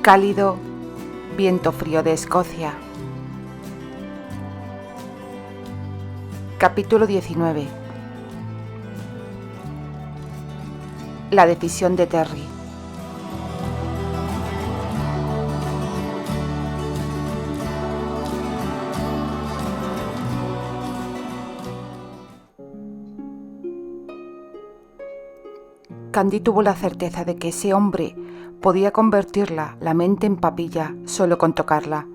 cálido viento frío de Escocia. Capítulo 19. La decisión de Terry. Candy tuvo la certeza de que ese hombre podía convertirla la mente en papilla solo con tocarla.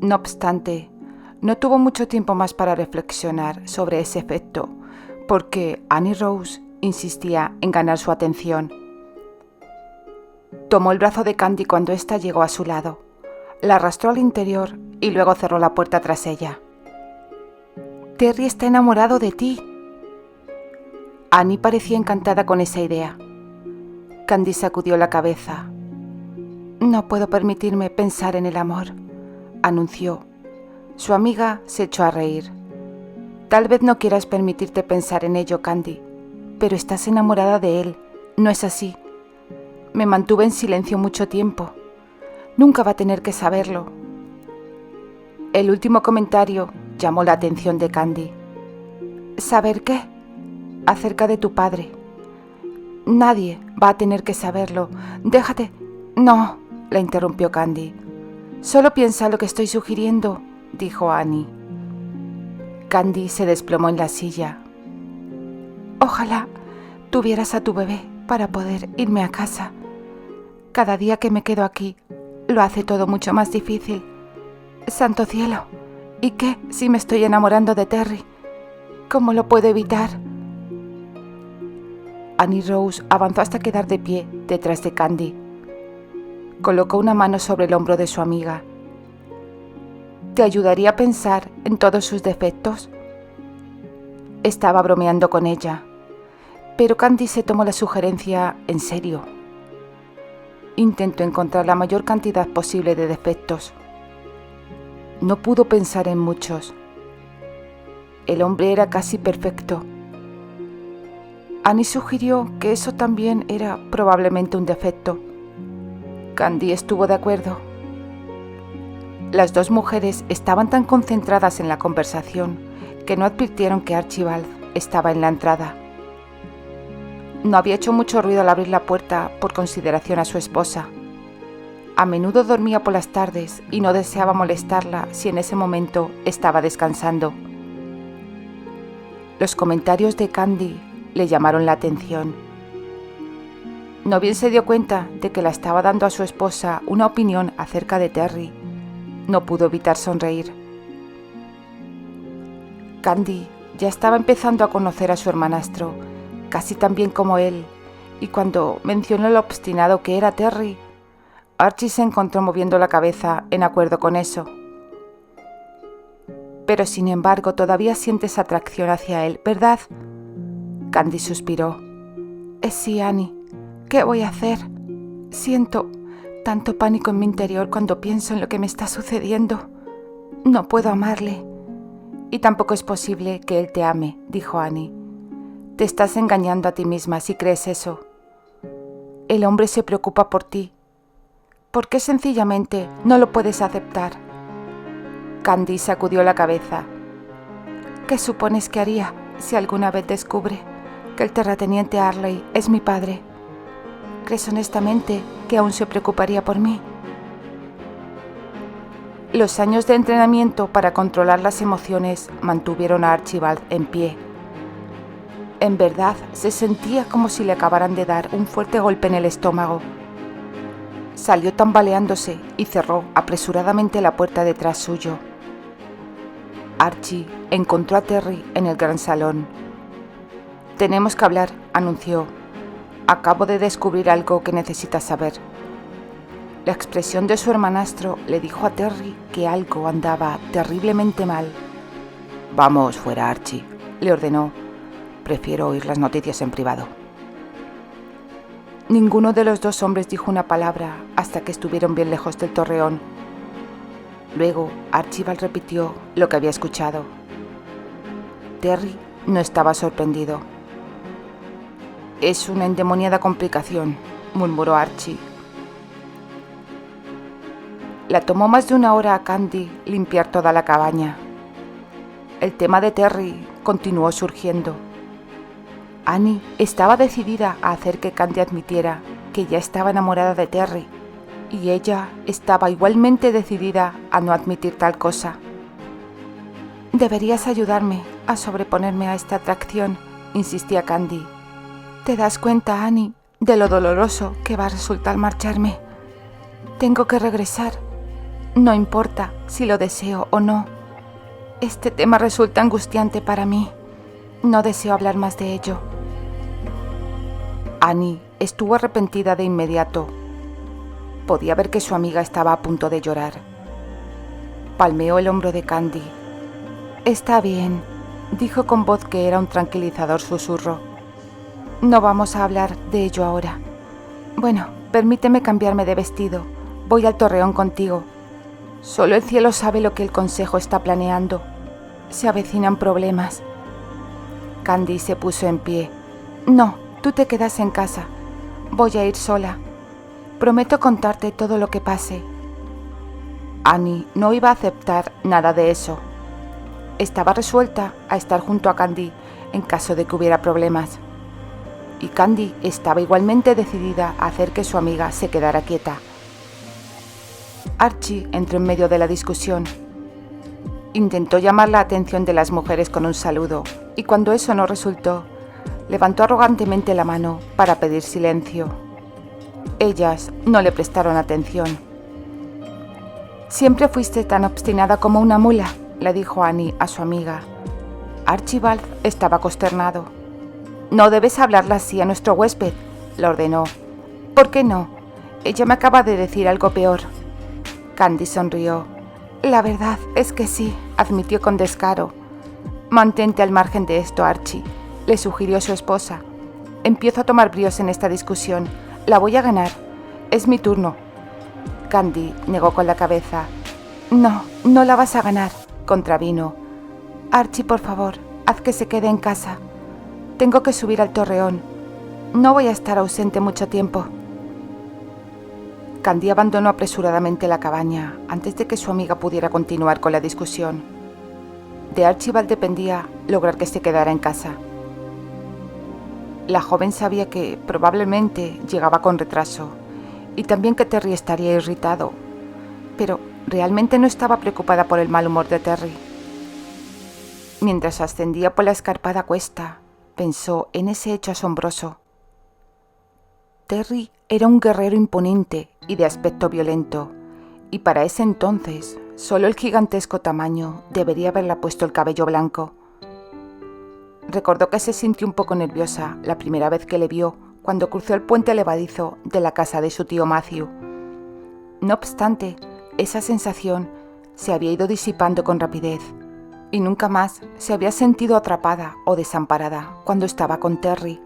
No obstante, no tuvo mucho tiempo más para reflexionar sobre ese efecto, porque Annie Rose insistía en ganar su atención. Tomó el brazo de Candy cuando ésta llegó a su lado, la arrastró al interior y luego cerró la puerta tras ella. «Terry está enamorado de ti». Annie parecía encantada con esa idea. Candy sacudió la cabeza. «No puedo permitirme pensar en el amor», anunció. Su amiga se echó a reír. «Tal vez no quieras permitirte pensar en ello, Candy, pero estás enamorada de él, ¿no es así? Me mantuve en silencio mucho tiempo. Nunca va a tener que saberlo». El último comentario llamó la atención de Candy. «¿Saber qué?» «Acerca de tu padre. Nadie va a tener que saberlo. Déjate». «No», la interrumpió Candy. «Solo piensa lo que estoy sugiriendo», dijo Annie. Candy se desplomó en la silla. «Ojalá tuvieras a tu bebé para poder irme a casa. Cada día que me quedo aquí lo hace todo mucho más difícil. Santo cielo, ¿y qué si me estoy enamorando de Terry? ¿Cómo lo puedo evitar?» Annie Rose avanzó hasta quedar de pie detrás de Candy. Colocó una mano sobre el hombro de su amiga. «¿Te ayudaría a pensar en todos sus defectos?» Estaba bromeando con ella, pero Candy se tomó la sugerencia en serio. Intentó encontrar la mayor cantidad posible de defectos. No pudo pensar en muchos. El hombre era casi perfecto. Annie sugirió que eso también era probablemente un defecto. Candy estuvo de acuerdo. Las dos mujeres estaban tan concentradas en la conversación que no advirtieron que Archibald estaba en la entrada. No había hecho mucho ruido al abrir la puerta por consideración a su esposa. A menudo dormía por las tardes y no deseaba molestarla si en ese momento estaba descansando. Los comentarios de Candy le llamaron la atención. No bien se dio cuenta de que la estaba dando a su esposa una opinión acerca de Terry, no pudo evitar sonreír. Candy ya estaba empezando a conocer a su hermanastro, casi tan bien como él, y cuando mencionó lo obstinado que era Terry, Archie se encontró moviendo la cabeza en acuerdo con eso. «Pero sin embargo todavía sientes atracción hacia él, ¿verdad?» Candy suspiró. «Sí, Annie. ¿Qué voy a hacer? Siento tanto pánico en mi interior cuando pienso en lo que me está sucediendo. No puedo amarle». «Y tampoco es posible que él te ame», dijo Annie. «Te estás engañando a ti misma si crees eso. El hombre se preocupa por ti. ¿Por qué sencillamente no lo puedes aceptar?» Candy sacudió la cabeza. «¿Qué supones que haría si alguna vez descubre que el terrateniente Arley es mi padre? ¿Crees honestamente que aún se preocuparía por mí?» Los años de entrenamiento para controlar las emociones mantuvieron a Archibald en pie. En verdad, se sentía como si le acabaran de dar un fuerte golpe en el estómago. Salió tambaleándose y cerró apresuradamente la puerta detrás suyo. Archie encontró a Terry en el gran salón. «Tenemos que hablar», anunció. «Acabo de descubrir algo que necesitas saber». La expresión de su hermanastro le dijo a Terry que algo andaba terriblemente mal. «Vamos fuera, Archie», le ordenó. «Prefiero oír las noticias en privado». Ninguno de los dos hombres dijo una palabra hasta que estuvieron bien lejos del torreón. Luego Archibald repitió lo que había escuchado. Terry no estaba sorprendido. «Es una endemoniada complicación», murmuró Archie. La tomó más de una hora a Candy limpiar toda la cabaña. El tema de Terry continuó surgiendo. Annie estaba decidida a hacer que Candy admitiera que ya estaba enamorada de Terry, y ella estaba igualmente decidida a no admitir tal cosa. «Deberías ayudarme a sobreponerme a esta atracción», insistía Candy. «¿Te das cuenta, Annie, de lo doloroso que va a resultar marcharme? Tengo que regresar. No importa si lo deseo o no. Este tema resulta angustiante para mí. No deseo hablar más de ello». Annie estuvo arrepentida de inmediato. Podía ver que su amiga estaba a punto de llorar. Palmeó el hombro de Candy. «Está bien», dijo con voz que era un tranquilizador susurro. «No vamos a hablar de ello ahora. Bueno, permíteme cambiarme de vestido. Voy al torreón contigo. Solo el cielo sabe lo que el consejo está planeando. Se avecinan problemas». Candy se puso en pie. «No, tú te quedas en casa. Voy a ir sola. Prometo contarte todo lo que pase». Annie no iba a aceptar nada de eso. Estaba resuelta a estar junto a Candy en caso de que hubiera problemas. Y Candy estaba igualmente decidida a hacer que su amiga se quedara quieta. Archie entró en medio de la discusión. Intentó llamar la atención de las mujeres con un saludo, y cuando eso no resultó, levantó arrogantemente la mano para pedir silencio. Ellas no le prestaron atención. «Siempre fuiste tan obstinada como una mula», le dijo Annie a su amiga. Archibald estaba consternado. «No debes hablarle así a nuestro huésped», le ordenó. «¿Por qué no? Ella me acaba de decir algo peor». Candy sonrió. «La verdad es que sí», admitió con descaro. «Mantente al margen de esto, Archie», le sugirió su esposa. «Empiezo a tomar bríos en esta discusión. La voy a ganar. Es mi turno». Candy negó con la cabeza. «No, no la vas a ganar», contravino. «Archie, por favor, haz que se quede en casa. Tengo que subir al torreón. No voy a estar ausente mucho tiempo». Candy abandonó apresuradamente la cabaña antes de que su amiga pudiera continuar con la discusión. De Archibald dependía lograr que se quedara en casa. La joven sabía que probablemente llegaba con retraso y también que Terry estaría irritado, pero realmente no estaba preocupada por el mal humor de Terry. Mientras ascendía por la escarpada cuesta, pensó en ese hecho asombroso. Terry era un guerrero imponente y de aspecto violento, y para ese entonces solo el gigantesco tamaño debería haberle puesto el cabello blanco. Recordó que se sintió un poco nerviosa la primera vez que le vio cuando cruzó el puente levadizo de la casa de su tío Matthew. No obstante, esa sensación se había ido disipando con rapidez, y nunca más se había sentido atrapada o desamparada cuando estaba con Terry.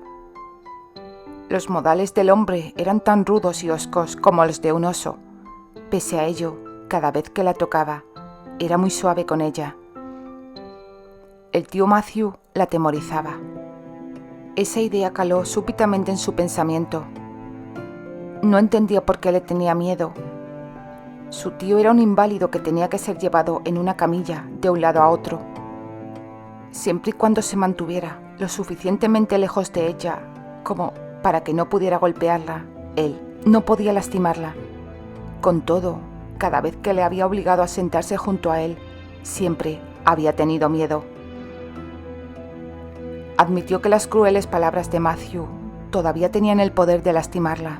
Los modales del hombre eran tan rudos y hoscos como los de un oso. Pese a ello, cada vez que la tocaba, era muy suave con ella. El tío Matthew la atemorizaba. Esa idea caló súbitamente en su pensamiento. No entendía por qué le tenía miedo. Su tío era un inválido que tenía que ser llevado en una camilla de un lado a otro. Siempre y cuando se mantuviera lo suficientemente lejos de ella como para que no pudiera golpearla, él no podía lastimarla. Con todo, cada vez que le había obligado a sentarse junto a él, siempre había tenido miedo. Admitió que las crueles palabras de Matthew todavía tenían el poder de lastimarla.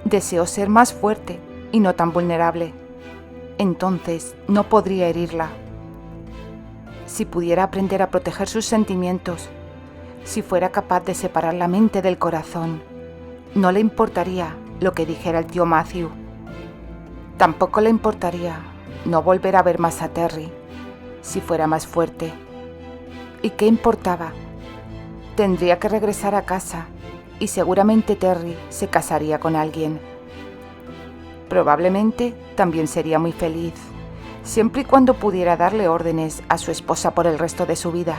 Deseó ser más fuerte y no tan vulnerable. Entonces no podría herirla. Si pudiera aprender a proteger sus sentimientos, si fuera capaz de separar la mente del corazón, no le importaría lo que dijera el tío Matthew. Tampoco le importaría no volver a ver más a Terry, si fuera más fuerte. ¿Y qué importaba? Tendría que regresar a casa y seguramente Terry se casaría con alguien. Probablemente también sería muy feliz, siempre y cuando pudiera darle órdenes a su esposa por el resto de su vida.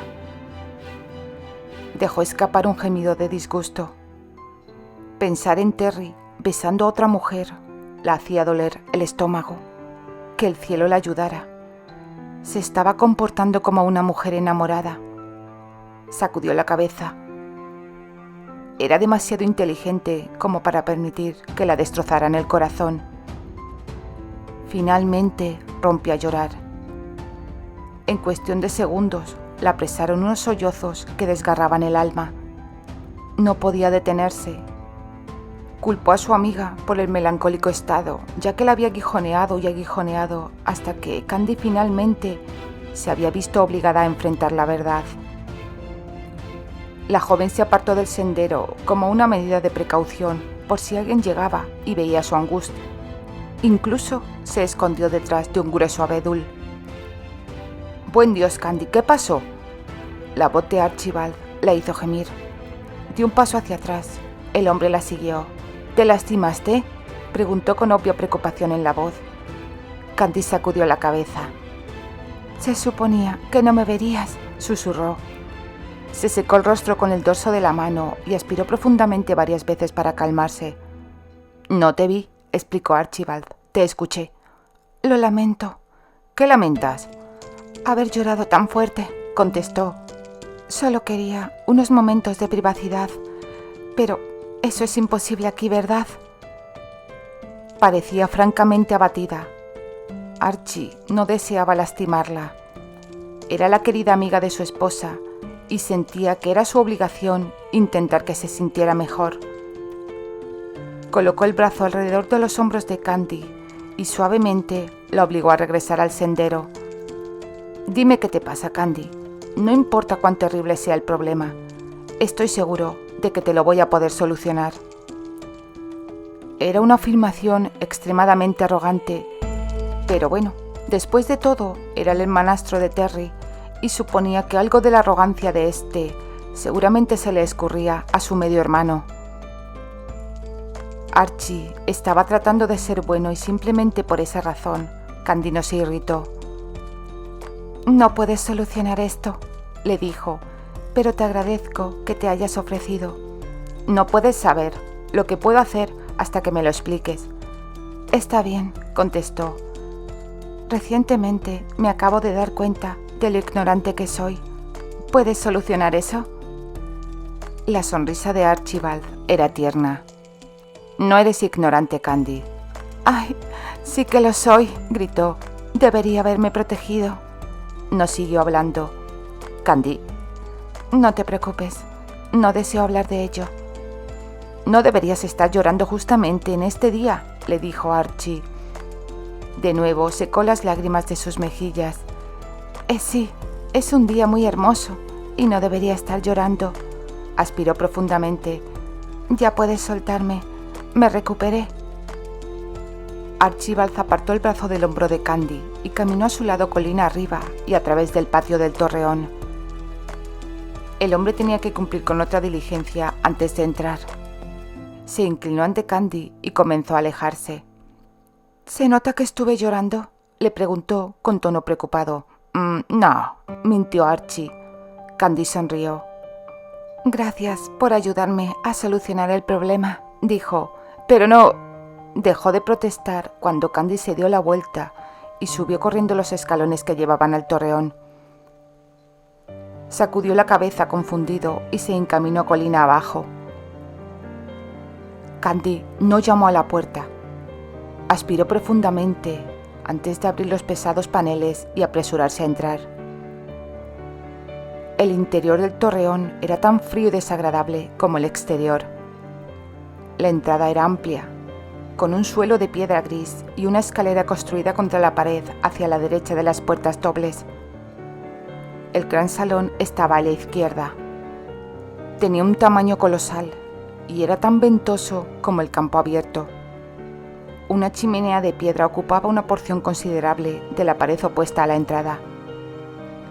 Dejó escapar un gemido de disgusto. Pensar en Terry besando a otra mujer La hacía doler el estómago. Que el cielo la ayudara. Se estaba comportando como una mujer enamorada. Sacudió la cabeza. Era demasiado inteligente como para permitir que la destrozaran el corazón. Finalmente rompió a llorar. En cuestión de segundos, la apresaron unos sollozos que desgarraban el alma. No podía detenerse. Culpó a su amiga por el melancólico estado, ya que la había aguijoneado y aguijoneado hasta que Candy finalmente se había visto obligada a enfrentar la verdad. La joven se apartó del sendero como una medida de precaución por si alguien llegaba y veía su angustia. Incluso se escondió detrás de un grueso abedul. «Buen Dios, Candy, ¿qué pasó?». La voz de Archibald la hizo gemir. Dio un paso hacia atrás. El hombre la siguió. «¿Te lastimaste?», preguntó con obvia preocupación en la voz. Candy sacudió la cabeza. «Se suponía que no me verías», susurró. Se secó el rostro con el dorso de la mano y aspiró profundamente varias veces para calmarse. «No te vi», explicó Archibald. «Te escuché». «Lo lamento». «¿Qué lamentas?». «Haber llorado tan fuerte», contestó. «Solo quería unos momentos de privacidad. Pero eso es imposible aquí, ¿verdad?». Parecía francamente abatida. Archie no deseaba lastimarla. Era la querida amiga de su esposa y sentía que era su obligación intentar que se sintiera mejor. Colocó el brazo alrededor de los hombros de Candy y suavemente la obligó a regresar al sendero. «Dime qué te pasa, Candy. No importa cuán terrible sea el problema. Estoy seguro de que te lo voy a poder solucionar». Era una afirmación extremadamente arrogante, pero bueno, después de todo, era el hermanastro de Terry y suponía que algo de la arrogancia de este seguramente se le escurría a su medio hermano. Archie estaba tratando de ser bueno y simplemente por esa razón, Candy no se irritó. «No puedes solucionar esto», le dijo, «pero te agradezco que te hayas ofrecido. No puedes saber lo que puedo hacer hasta que me lo expliques». «Está bien», contestó. «Recientemente me acabo de dar cuenta de lo ignorante que soy. ¿Puedes solucionar eso?». La sonrisa de Archibald era tierna. «No eres ignorante, Candy». «Ay, sí que lo soy», gritó. «Debería haberme protegido». No siguió hablando. «Candy». «No te preocupes. No deseo hablar de ello». «No deberías estar llorando justamente en este día», le dijo Archie. De nuevo secó las lágrimas de sus mejillas. Sí, es un día muy hermoso y no debería estar llorando». Aspiró profundamente. «Ya puedes soltarme. Me recuperé». Archibald apartó el brazo del hombro de Candy y caminó a su lado colina arriba y a través del patio del torreón. El hombre tenía que cumplir con otra diligencia antes de entrar. Se inclinó ante Candy y comenzó a alejarse. «¿Se nota que estuve llorando?», le preguntó con tono preocupado. No», mintió Archie. Candy sonrió. «Gracias por ayudarme a solucionar el problema», dijo. «Pero no». Dejó de protestar cuando Candy se dio la vuelta y subió corriendo los escalones que llevaban al torreón. Sacudió la cabeza confundido y se encaminó colina abajo. Candy no llamó a la puerta. Aspiró profundamente antes de abrir los pesados paneles y apresurarse a entrar. El interior del torreón era tan frío y desagradable como el exterior. La entrada era amplia, con un suelo de piedra gris y una escalera construida contra la pared hacia la derecha de las puertas dobles. El gran salón estaba a la izquierda. Tenía un tamaño colosal y era tan ventoso como el campo abierto. Una chimenea de piedra ocupaba una porción considerable de la pared opuesta a la entrada.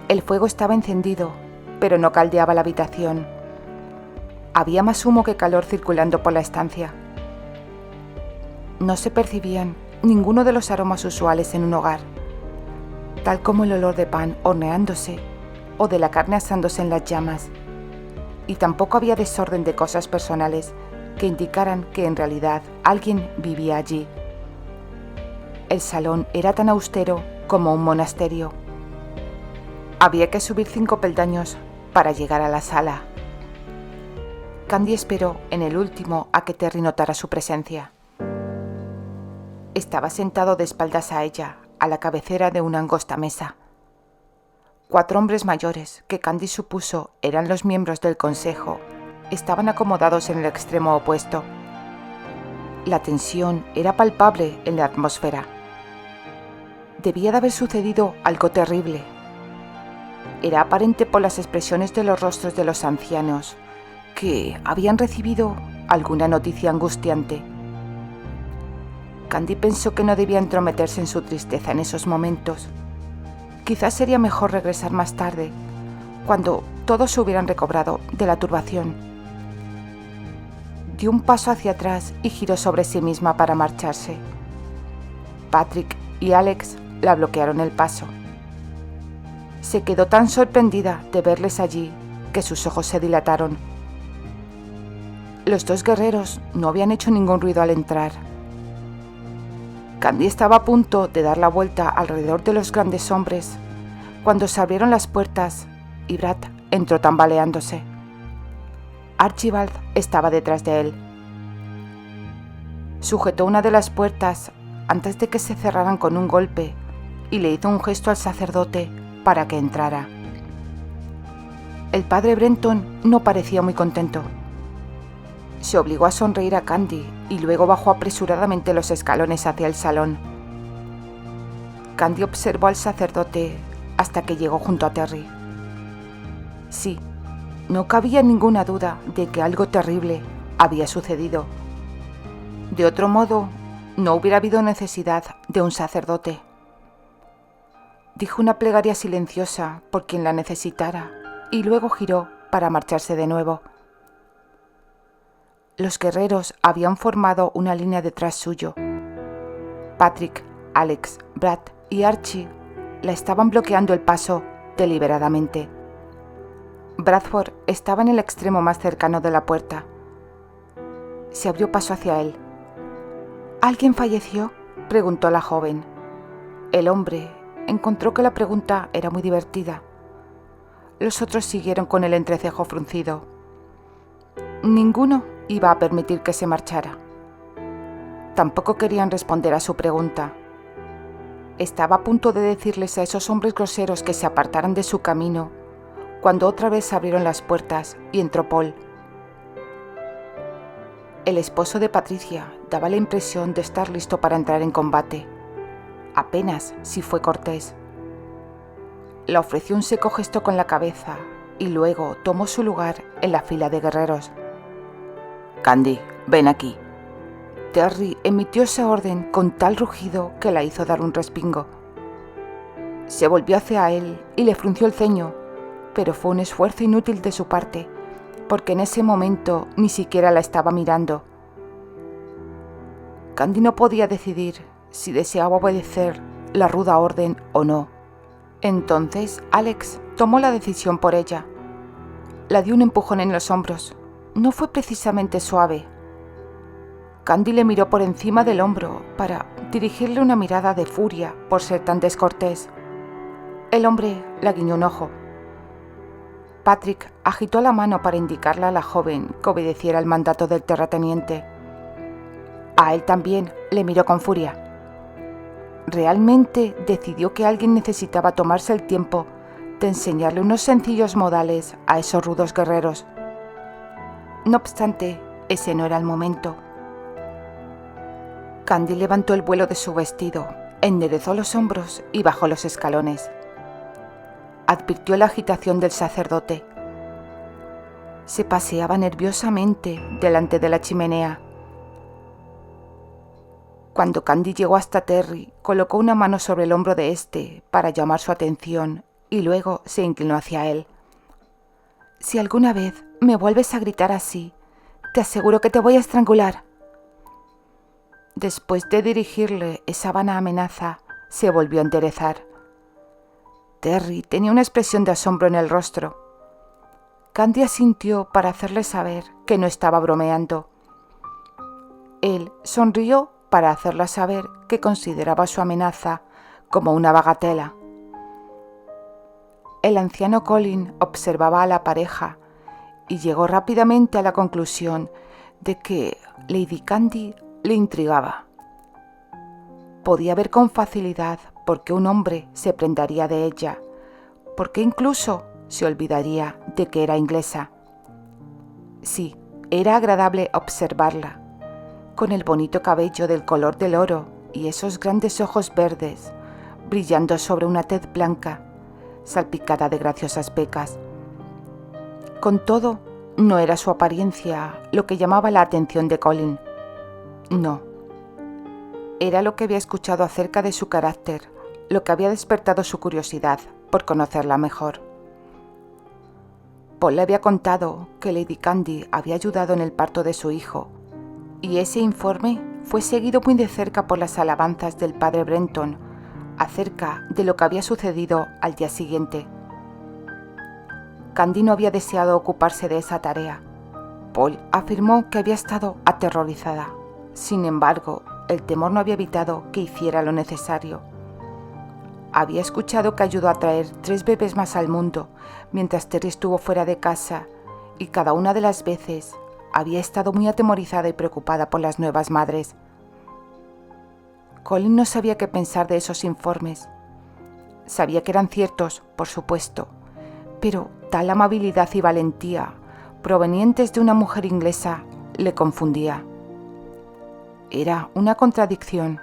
El fuego estaba encendido, pero no caldeaba la habitación. Había más humo que calor circulando por la estancia. No se percibían ninguno de los aromas usuales en un hogar, tal como el olor de pan horneándose o de la carne asándose en las llamas, y tampoco había desorden de cosas personales que indicaran que en realidad alguien vivía allí. el salón era tan austero como un monasterio. Había que subir 5 peldaños para llegar a la sala. Candy esperó en el último a que Terry notara su presencia. Estaba sentado de espaldas a ella, a la cabecera de una angosta mesa. 4 hombres mayores, que Candy supuso eran los miembros del consejo, estaban acomodados en el extremo opuesto. La tensión era palpable en la atmósfera. Debía de haber sucedido algo terrible. Era aparente por las expresiones de los rostros de los ancianos, que habían recibido alguna noticia angustiante. Candy pensó que no debía entrometerse en su tristeza en esos momentos. Quizás sería mejor regresar más tarde, cuando todos se hubieran recobrado de la turbación. Dio un paso hacia atrás y giró sobre sí misma para marcharse. Patrick y Alex la bloquearon el paso. Se quedó tan sorprendida de verles allí que sus ojos se dilataron. Los 2 guerreros no habían hecho ningún ruido al entrar. Candy estaba a punto de dar la vuelta alrededor de los grandes hombres cuando se abrieron las puertas y Brad entró tambaleándose. Archibald estaba detrás de él. Sujetó una de las puertas antes de que se cerraran con un golpe y le hizo un gesto al sacerdote para que entrara. El padre Brenton no parecía muy contento. Se obligó a sonreír a Candy y luego bajó apresuradamente los escalones hacia el salón. Candy observó al sacerdote hasta que llegó junto a Terry. Sí, no cabía ninguna duda de que algo terrible había sucedido. De otro modo, no hubiera habido necesidad de un sacerdote. Dijo una plegaria silenciosa por quien la necesitara y luego giró para marcharse de nuevo. Los guerreros habían formado una línea detrás suyo. Patrick, Alex, Brad y Archie la estaban bloqueando el paso deliberadamente. Bradford estaba en el extremo más cercano de la puerta. Se abrió paso hacia él. ¿Alguien falleció?, preguntó la joven. El hombre encontró que la pregunta era muy divertida. Los otros siguieron con el entrecejo fruncido. Ninguno iba a permitir que se marchara. Tampoco querían responder a su pregunta. Estaba a punto de decirles a esos hombres groseros que se apartaran de su camino, cuando otra vez se abrieron las puertas y entró Paul. El esposo de Patricia daba la impresión de estar listo para entrar en combate. Apenas si fue cortés. Le ofreció un seco gesto con la cabeza y luego tomó su lugar en la fila de guerreros. «Candy, ven aquí». Terry emitió esa orden con tal rugido que la hizo dar un respingo. Se volvió hacia él y le frunció el ceño, pero fue un esfuerzo inútil de su parte, porque en ese momento ni siquiera la estaba mirando. Candy no podía decidir si deseaba obedecer la ruda orden o no. Entonces Alex tomó la decisión por ella. La dio un empujón en los hombros. No fue precisamente suave. Candy le miró por encima del hombro para dirigirle una mirada de furia por ser tan descortés. El hombre la guiñó un ojo. Patrick agitó la mano para indicarle a la joven que obedeciera el mandato del terrateniente. A él también le miró con furia. Realmente decidió que alguien necesitaba tomarse el tiempo de enseñarle unos sencillos modales a esos rudos guerreros. No obstante, ese no era el momento. Candy levantó el vuelo de su vestido, enderezó los hombros y bajó los escalones. Advirtió la agitación del sacerdote. Se paseaba nerviosamente delante de la chimenea. Cuando Candy llegó hasta Terry, colocó una mano sobre el hombro de éste para llamar su atención y luego se inclinó hacia él. «Si alguna vez me vuelves a gritar así, te aseguro que te voy a estrangular». Después de dirigirle esa vana amenaza, se volvió a enderezar. Terry tenía una expresión de asombro en el rostro. Candy asintió para hacerle saber que no estaba bromeando. Él sonrió para hacerla saber que consideraba su amenaza como una bagatela. El anciano Colin observaba a la pareja y llegó rápidamente a la conclusión de que Lady Candy le intrigaba. Podía ver con facilidad por qué un hombre se prendaría de ella, por qué incluso se olvidaría de que era inglesa. Sí, era agradable observarla, con el bonito cabello del color del oro y esos grandes ojos verdes, brillando sobre una tez blanca, salpicada de graciosas pecas. Con todo, no era su apariencia lo que llamaba la atención de Colin. No. Era lo que había escuchado acerca de su carácter, lo que había despertado su curiosidad por conocerla mejor. Paul le había contado que Lady Candy había ayudado en el parto de su hijo, y ese informe fue seguido muy de cerca por las alabanzas del padre Brenton acerca de lo que había sucedido al día siguiente. Candy no había deseado ocuparse de esa tarea. Paul afirmó que había estado aterrorizada. Sin embargo, el temor no había evitado que hiciera lo necesario. Había escuchado que ayudó a traer 3 bebés más al mundo mientras Terry estuvo fuera de casa, y cada una de las veces había estado muy atemorizada y preocupada por las nuevas madres. Colin no sabía qué pensar de esos informes. Sabía que eran ciertos, por supuesto, pero tal amabilidad y valentía provenientes de una mujer inglesa le confundía. Era una contradicción.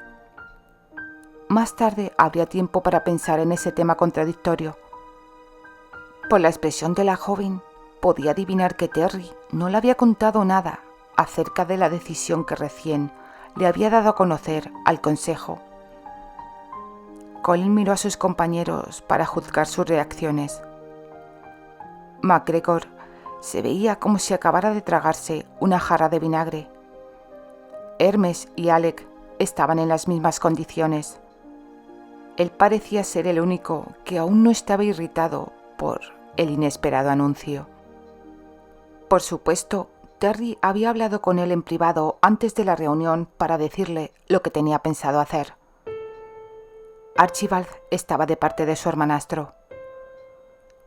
Más tarde habría tiempo para pensar en ese tema contradictorio. Por la expresión de la joven, podía adivinar que Terry no le había contado nada acerca de la decisión que recién le había dado a conocer al consejo. Colin miró a sus compañeros para juzgar sus reacciones. MacGregor se veía como si acabara de tragarse una jarra de vinagre. Hermes y Alec estaban en las mismas condiciones. Él parecía ser el único que aún no estaba irritado por el inesperado anuncio. Por supuesto, Terry había hablado con él en privado antes de la reunión para decirle lo que tenía pensado hacer. Archibald estaba de parte de su hermanastro.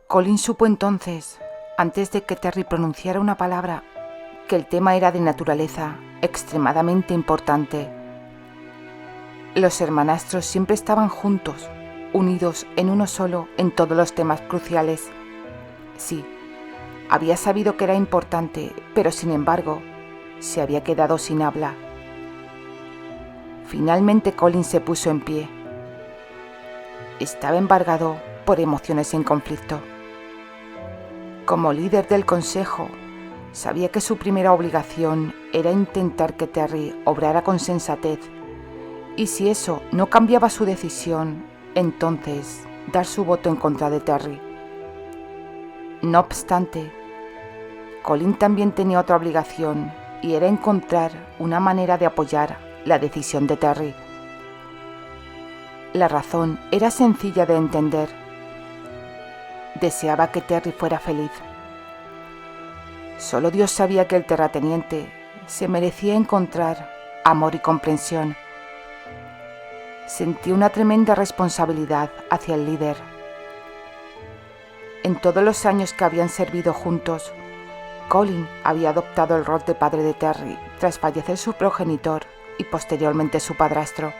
Colin supo entonces, antes de que Terry pronunciara una palabra, que el tema era de naturaleza extremadamente importante. Los hermanastros siempre estaban juntos, unidos en uno solo en todos los temas cruciales. Sí, había sabido que era importante, pero sin embargo, se había quedado sin habla. Finalmente Colin se puso en pie. Estaba embargado por emociones en conflicto. Como líder del consejo, sabía que su primera obligación era intentar que Terry obrara con sensatez, y si eso no cambiaba su decisión, entonces dar su voto en contra de Terry. No obstante, Colin también tenía otra obligación, y era encontrar una manera de apoyar la decisión de Terry. La razón era sencilla de entender. Deseaba que Terry fuera feliz. Solo Dios sabía que el terrateniente se merecía encontrar amor y comprensión. Sentía una tremenda responsabilidad hacia el líder. En todos los años que habían servido juntos, Colin había adoptado el rol de padre de Terry tras fallecer su progenitor y posteriormente su padrastro.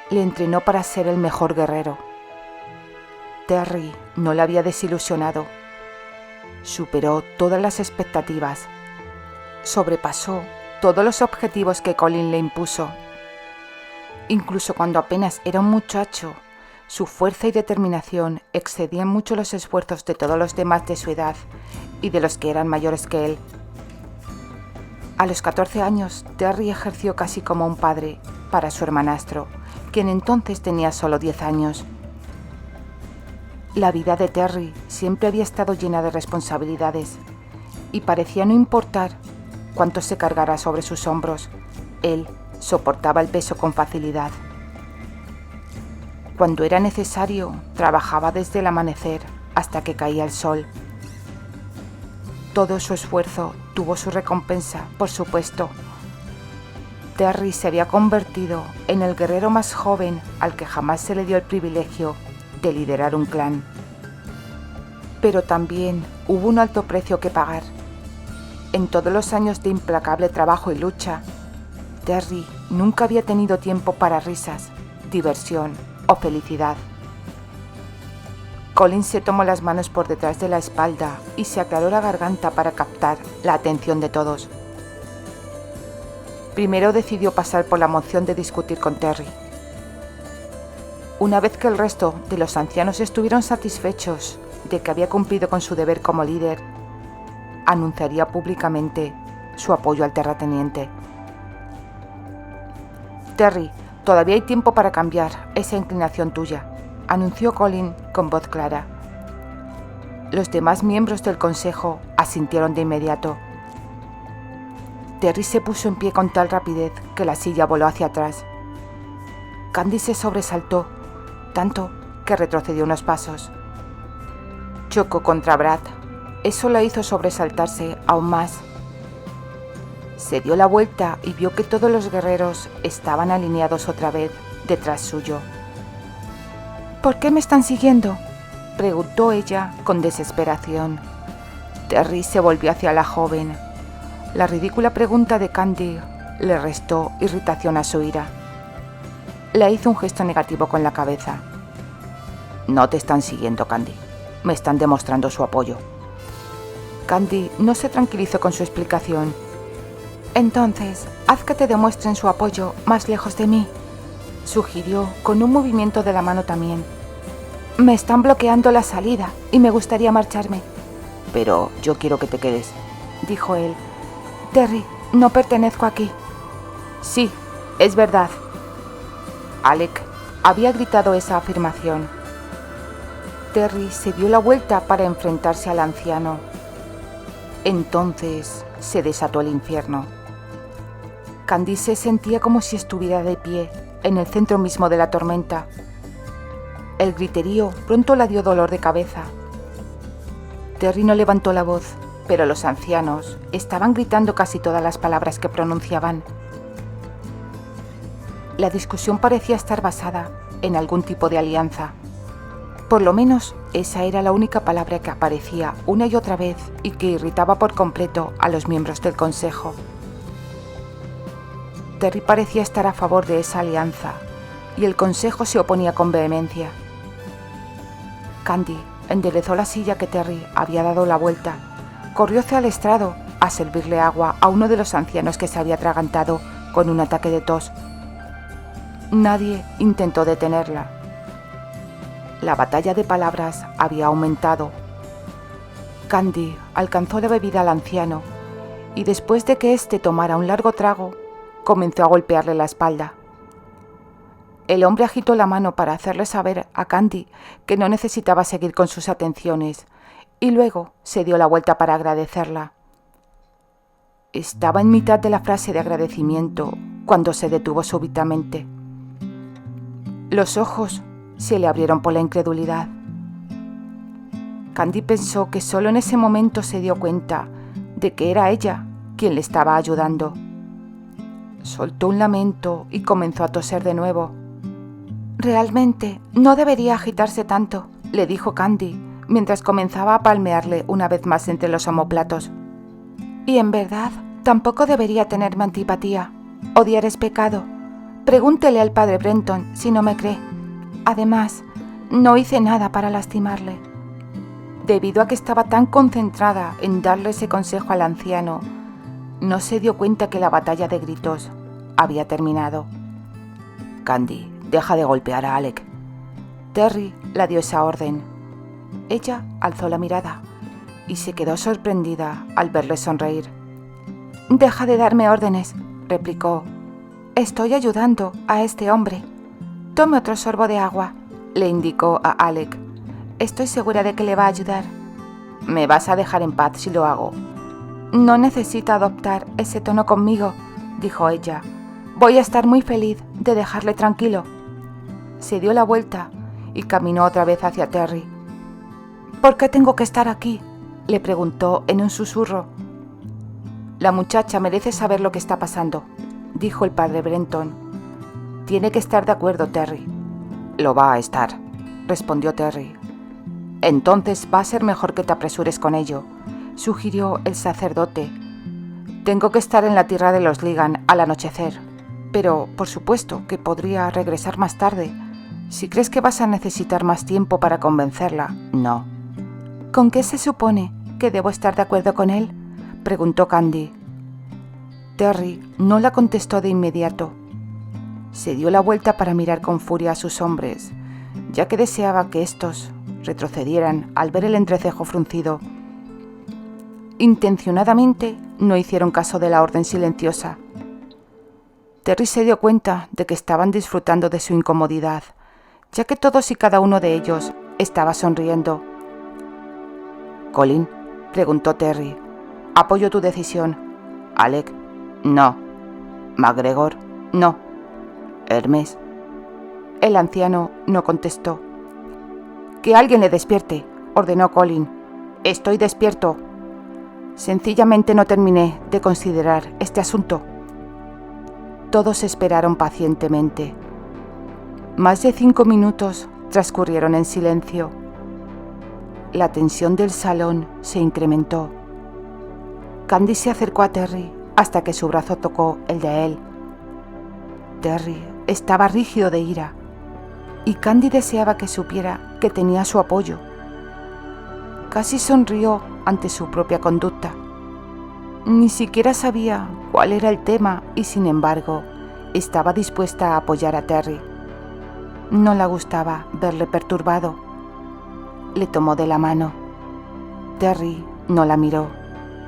Le entrenó para ser el mejor guerrero. Terry no le había desilusionado. Superó todas las expectativas. Sobrepasó todos los objetivos que Colin le impuso. Incluso cuando apenas era un muchacho, su fuerza y determinación excedían mucho los esfuerzos de todos los demás de su edad y de los que eran mayores que él. A los 14 años, Terry ejerció casi como un padre para su hermanastro, quien entonces tenía solo 10 años. La vida de Terry siempre había estado llena de responsabilidades y parecía no importar cuánto se cargara sobre sus hombros, él soportaba el peso con facilidad. Cuando era necesario, trabajaba desde el amanecer hasta que caía el sol. Todo su esfuerzo tuvo su recompensa, por supuesto. Terry se había convertido en el guerrero más joven al que jamás se le dio el privilegio de liderar un clan. Pero también hubo un alto precio que pagar. En todos los años de implacable trabajo y lucha, Terry nunca había tenido tiempo para risas, diversión o felicidad. Colin se tomó las manos por detrás de la espalda y se aclaró la garganta para captar la atención de todos. Primero decidió pasar por la moción de discutir con Terry. Una vez que el resto de los ancianos estuvieron satisfechos de que había cumplido con su deber como líder, anunciaría públicamente su apoyo al terrateniente. Terry, todavía hay tiempo para cambiar esa inclinación tuya, anunció Colin con voz clara. Los demás miembros del consejo asintieron de inmediato. Terry se puso en pie con tal rapidez que la silla voló hacia atrás. Candy se sobresaltó, tanto que retrocedió unos pasos. Chocó contra Brad. Eso la hizo sobresaltarse aún más. Se dio la vuelta y vio que todos los guerreros estaban alineados otra vez detrás suyo. ¿Por qué me están siguiendo?, preguntó ella con desesperación. Terry se volvió hacia la joven. La ridícula pregunta de Candy le restó irritación a su ira. Le hizo un gesto negativo con la cabeza. No te están siguiendo, Candy. Me están demostrando su apoyo. Candy no se tranquilizó con su explicación. Entonces, haz que te demuestren su apoyo más lejos de mí, sugirió con un movimiento de la mano también. Me están bloqueando la salida y me gustaría marcharme. Pero yo quiero que te quedes, dijo él. Terry, no pertenezco aquí. Sí, es verdad. Alec había gritado esa afirmación. Terry se dio la vuelta para enfrentarse al anciano. Entonces se desató el infierno. Candy se sentía como si estuviera de pie en el centro mismo de la tormenta. El griterío pronto le dio dolor de cabeza. Terry no levantó la voz, pero los ancianos estaban gritando casi todas las palabras que pronunciaban. La discusión parecía estar basada en algún tipo de alianza. Por lo menos esa era la única palabra que aparecía una y otra vez y que irritaba por completo a los miembros del consejo. Terry parecía estar a favor de esa alianza y el consejo se oponía con vehemencia. Candy enderezó la silla que Terry había dado la vuelta, corrió hacia el estrado a servirle agua a uno de los ancianos que se había atragantado con un ataque de tos. Nadie intentó detenerla. La batalla de palabras había aumentado. Candy alcanzó la bebida al anciano y después de que éste tomara un largo trago, comenzó a golpearle la espalda. El hombre agitó la mano para hacerle saber a Candy que no necesitaba seguir con sus atenciones y luego se dio la vuelta para agradecerla. Estaba en mitad de la frase de agradecimiento cuando se detuvo súbitamente. Los ojos se le abrieron por la incredulidad. Candy pensó que solo en ese momento se dio cuenta de que era ella quien le estaba ayudando. Soltó un lamento y comenzó a toser de nuevo. Realmente no debería agitarse tanto, le dijo Candy, mientras comenzaba a palmearle una vez más entre los omóplatos. Y en verdad, tampoco debería tenerme antipatía. Odiar es pecado. Pregúntele al padre Brenton si no me cree. Además, no hice nada para lastimarle. Debido a que estaba tan concentrada en darle ese consejo al anciano, no se dio cuenta que la batalla de gritos había terminado. Candy, deja de golpear a Alec. Terry le dio esa orden. Ella alzó la mirada y se quedó sorprendida al verle sonreír. Deja de darme órdenes, replicó. Estoy ayudando a este hombre. Tome otro sorbo de agua, le indicó a Alec. Estoy segura de que le va a ayudar. Me vas a dejar en paz si lo hago. No necesita adoptar ese tono conmigo, dijo ella. Voy a estar muy feliz de dejarle tranquilo. Se dio la vuelta y caminó otra vez hacia Terry. ¿Por qué tengo que estar aquí?, le preguntó en un susurro. La muchacha merece saber lo que está pasando, dijo el padre Brenton. Tiene que estar de acuerdo, Terry. Lo va a estar, respondió Terry. Entonces va a ser mejor que te apresures con ello, sugirió el sacerdote. Tengo que estar en la tierra de los Ligan al anochecer, pero por supuesto que podría regresar más tarde. Si crees que vas a necesitar más tiempo para convencerla, no. ¿Con qué se supone que debo estar de acuerdo con él?, preguntó Candy. Terry no la contestó de inmediato. Se dio la vuelta para mirar con furia a sus hombres, ya que deseaba que éstos retrocedieran al ver el entrecejo fruncido. Intencionadamente no hicieron caso de la orden silenciosa. Terry se dio cuenta de que estaban disfrutando de su incomodidad, ya que todos y cada uno de ellos estaba sonriendo. «Colin», preguntó Terry, «apoyo tu decisión». «Alec, no». «MacGregor, no». «Hermes». El anciano no contestó. «Que alguien le despierte», ordenó Colin. «Estoy despierto». Sencillamente no terminé de considerar este asunto. Todos esperaron pacientemente. Más de 5 minutos transcurrieron en silencio. La tensión del salón se incrementó. Candy se acercó a Terry hasta que su brazo tocó el de él. Terry estaba rígido de ira, y Candy deseaba que supiera que tenía su apoyo. Casi sonrió ante su propia conducta. Ni siquiera sabía cuál era el tema y, sin embargo, estaba dispuesta a apoyar a Terry. No le gustaba verle perturbado. Le tomó de la mano. Terry no la miró,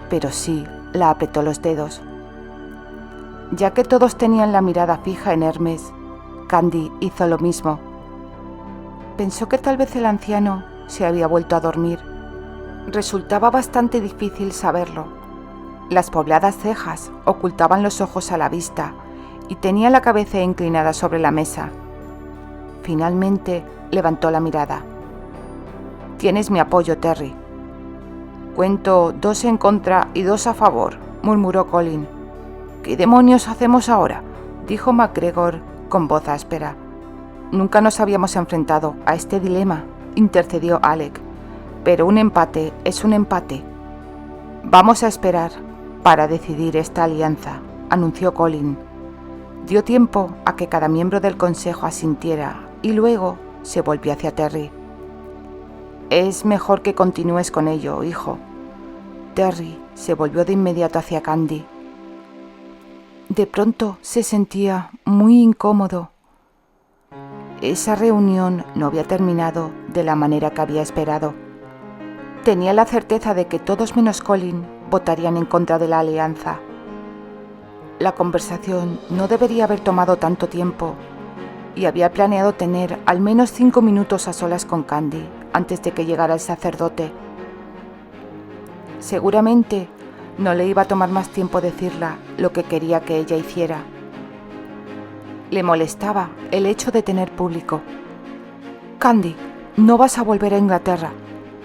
pero sí la apretó los dedos. Ya que todos tenían la mirada fija en Hermes, Candy hizo lo mismo. Pensó que tal vez el anciano se había vuelto a dormir. Resultaba bastante difícil saberlo. Las pobladas cejas ocultaban los ojos a la vista y tenía la cabeza inclinada sobre la mesa. Finalmente levantó la mirada. «Tienes mi apoyo, Terry». «Cuento 2 en contra y 2 a favor», murmuró Colin. «¿Qué demonios hacemos ahora?», dijo MacGregor con voz áspera. «Nunca nos habíamos enfrentado a este dilema», intercedió Alec. «Pero un empate es un empate». «Vamos a esperar para decidir esta alianza», anunció Colin. Dio tiempo a que cada miembro del consejo asintiera y luego se volvió hacia Terry. «Es mejor que continúes con ello, hijo». Terry se volvió de inmediato hacia Candy. De pronto se sentía muy incómodo. Esa reunión no había terminado de la manera que había esperado. Tenía la certeza de que todos menos Colin votarían en contra de la alianza. La conversación no debería haber tomado tanto tiempo y había planeado tener al menos 5 minutos a solas con Candy antes de que llegara el sacerdote. Seguramente no le iba a tomar más tiempo decirle lo que quería que ella hiciera. Le molestaba el hecho de tener público. «Candy, no vas a volver a Inglaterra»,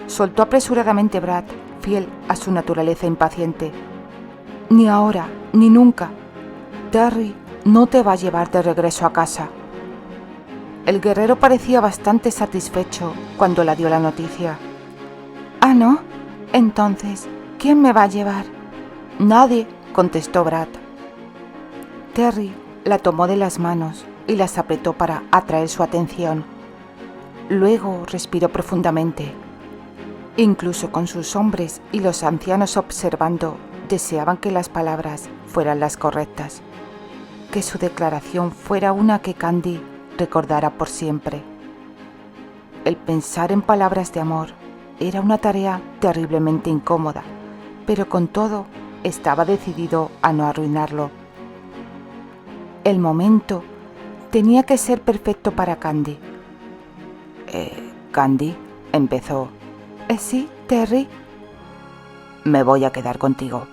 soltó apresuradamente Brad, fiel a su naturaleza impaciente. «Ni ahora, ni nunca. Terry no te va a llevar de regreso a casa». El guerrero parecía bastante satisfecho cuando le dio la noticia. «¿Ah, no? Entonces, ¿quién me va a llevar?» «Nadie», contestó Brad. Terry la tomó de las manos y las apretó para atraer su atención. Luego respiró profundamente. Incluso con sus hombres y los ancianos observando, deseaban que las palabras fueran las correctas, que su declaración fuera una que Candy recordara por siempre. El pensar en palabras de amor era una tarea terriblemente incómoda, pero con todo estaba decidido a no arruinarlo. El momento tenía que ser perfecto para Candy. «Candy», empezó. «Sí, Terry». «Me voy a quedar contigo»,